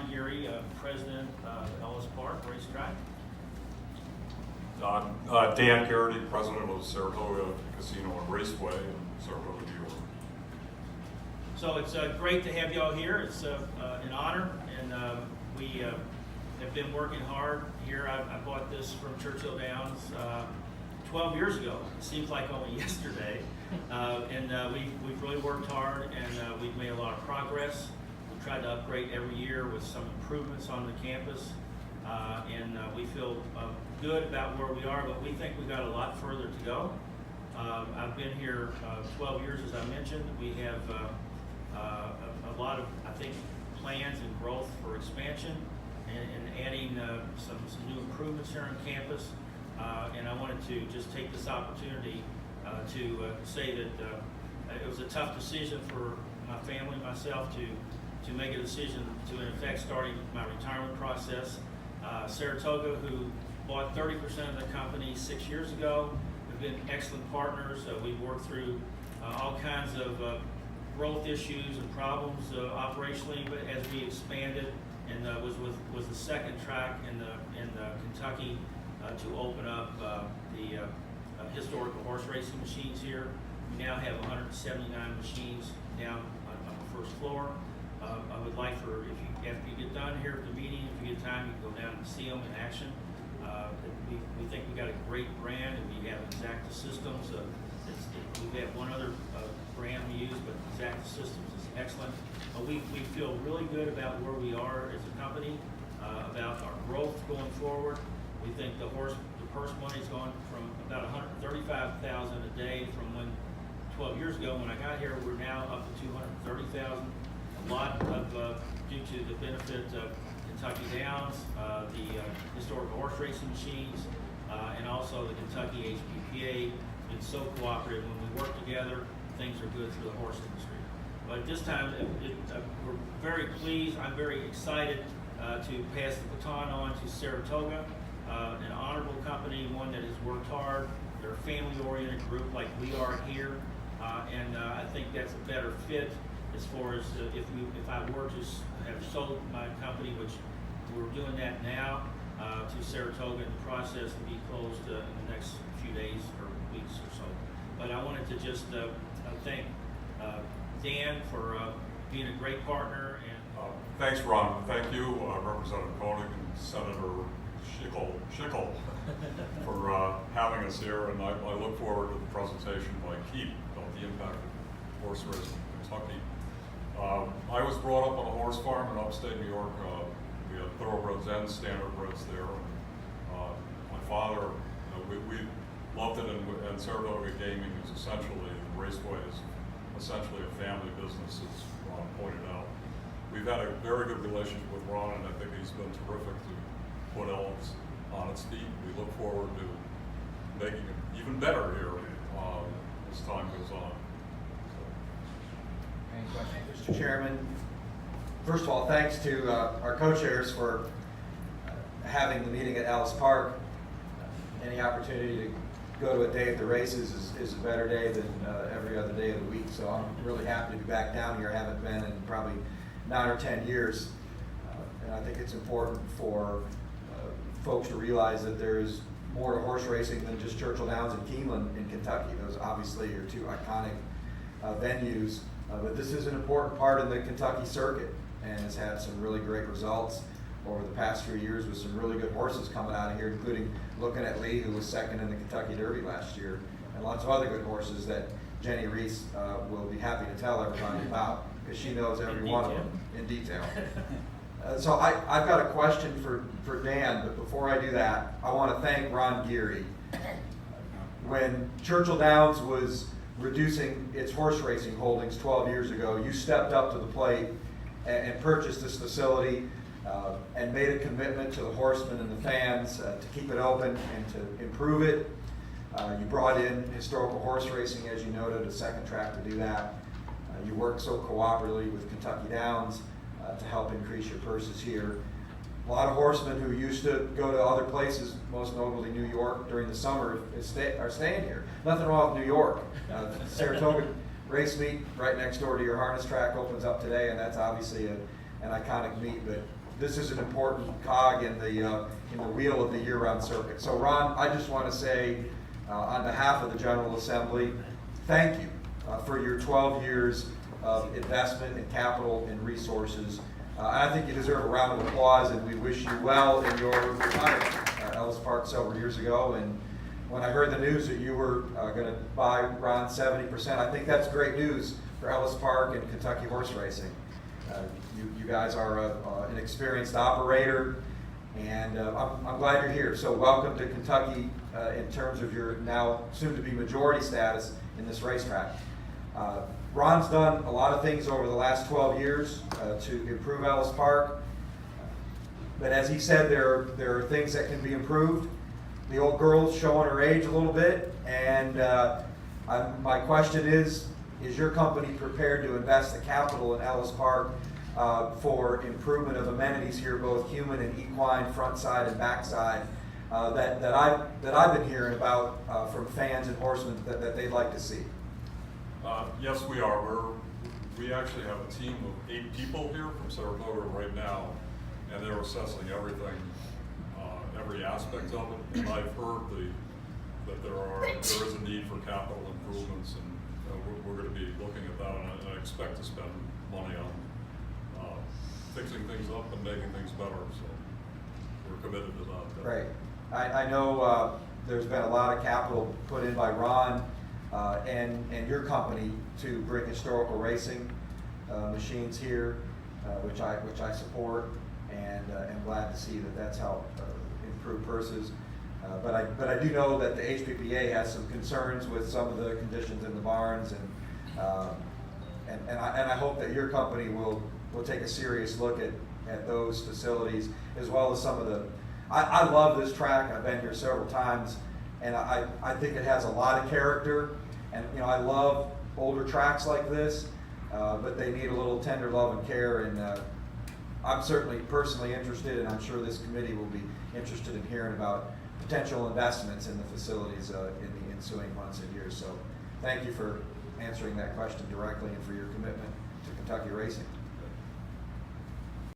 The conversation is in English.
Ron Geary, President of Ellis Park Racetrack. Dan Gerrity, President of Saratoga Casino and Raceway in Saratoga, New York. So it's great to have you all here. It's an honor, and we have been working hard here. I bought this from Churchill Downs 12 years ago. It seems like only yesterday. We've really worked hard, and we've made a lot of progress. We've tried to upgrade every year with some improvements on the campus, and we feel good about where we are, but we think we've got a lot further to go. I've been here 12 years, as I mentioned. We have a lot of, I think, plans and growth for expansion and adding some new improvements here on campus. And I wanted to just take this opportunity to say that it was a tough decision for my family and myself to make a decision to, in effect, starting my retirement process. Saratoga, who bought 30% of the company 6 years ago, have been excellent partners. We've worked through all kinds of growth issues and problems operationally, but as we expanded, and was the second track in Kentucky to open up the historical horse racing machines here. We now have 179 machines down on the first floor. I would like for, after you get done here at the meeting, if you get time, you can go down and see them in action. We think we got a great brand, and we have Exacta Systems. We have one other brand we use, but Exacta Systems is excellent. We feel really good about where we are as a company, about our growth going forward. We think the purse money's gone from about $135,000 a day from 12 years ago when I got here. We're now up to $230,000. A lot of due to the benefit of Kentucky Downs, the historical horse racing machines, and also the Kentucky HPPA. It's so cooperative. When we work together, things are good for the horse industry. But at this time, we're very pleased. I'm very excited to pass the baton on to Saratoga, an honorable company, one that has worked hard. They're a family-oriented group like we are here, and I think that's a better fit as far as if I were to have sold my company, which we're doing that now, to Saratoga, in the process to be closed in the next few days or weeks or so. But I wanted to just thank Dan for being a great partner. And Thanks, Ron. Thank you, Representative Koenig and Senator Schickel for having us here. And I look forward to the presentation by Keith about the impact of horse racing in Kentucky. I was brought up on a horse farm in upstate New York. We had thoroughbreds and standardbreds there. My father, we loved it, and Saratoga Gaming is essentially, the Raceway is essentially a family business, as Ron pointed out. We've had a very good relationship with Ron, and I think he's been terrific to put Ellis on its feet. We look forward to making it even better here as time goes on. Any questions? Mr. Chairman, first of all, thanks to our co-chairs for having the meeting at Ellis Park. Any opportunity to go to a day at the races is a better day than every other day of the week. So I'm really happy to be back down here. I haven't been in probably 9 or 10 years. And I think it's important for folks to realize that there is more to horse racing than just Churchill Downs and Keeneland in Kentucky. Those obviously are two iconic venues. But this is an important part of the Kentucky circuit and has had some really great results over the past few years with some really good horses coming out of here, including looking at Lee, who was second in the Kentucky Derby last year, and lots of other good horses that Jenny Reese will be happy to tell everybody about, because she knows every one of them in detail. So I've got a question for Dan, but before I do that, I want to thank Ron Geary. When Churchill Downs was reducing its horse racing holdings 12 years ago, you stepped up to the plate and purchased this facility and made a commitment to the horsemen and the fans to keep it open and to improve it. You brought in historical horse racing, as you noted, a second track to do that. You worked so cooperatively with Kentucky Downs to help increase your purses here. A lot of horsemen who used to go to other places, most notably New York during the summer, are staying here. Nothing wrong with New York. Saratoga race meet right next door to your harness track opens up today, and that's obviously an iconic meet. But this is an important cog in the wheel of the year-round circuit. So Ron, I just want to say, on behalf of the General Assembly, thank you for your 12 years of investment in capital and resources. I think you deserve a round of applause, and we wish you well in your retirement at Ellis Park several years ago. And when I heard the news that you were going to buy Ron 70%, I think that's great news for Ellis Park and Kentucky horse racing. You guys are an experienced operator, and I'm glad you're here. So welcome to Kentucky in terms of your now soon-to-be majority status in this racetrack. Ron's done a lot of things over the last 12 years to improve Ellis Park, but as he said, there are things that can be improved. The old girl's showing her age a little bit, and my question is your company prepared to invest the capital in Ellis Park for improvement of amenities here, both human and equine, front side and back side, that I've been hearing about from fans and horsemen that they'd like to see? Yes, we are. We actually have a team of 8 people here from Saratoga right now, and they're assessing everything, every aspect of it. And I've heard that there is a need for capital improvements, and we're going to be looking at that, and I expect to spend money on fixing things up and making things better. So we're committed to that. Great. I know there's been a lot of capital put in by Ron and your company to bring historical racing machines here, which I support, and am glad to see that that's helped improve purses. But I do know that the HPPA has some concerns with some of the conditions in the barns, and I hope that your company will take a serious look at those facilities, as well as some of the. I love this track. I've been here several times, and I think it has a lot of character. And I love older tracks like this, but they need a little tender love and care. And I'm certainly personally interested, and I'm sure this committee will be interested in hearing about potential investments in the facilities in the ensuing months and years. So thank you for answering that question directly and for your commitment to Kentucky racing.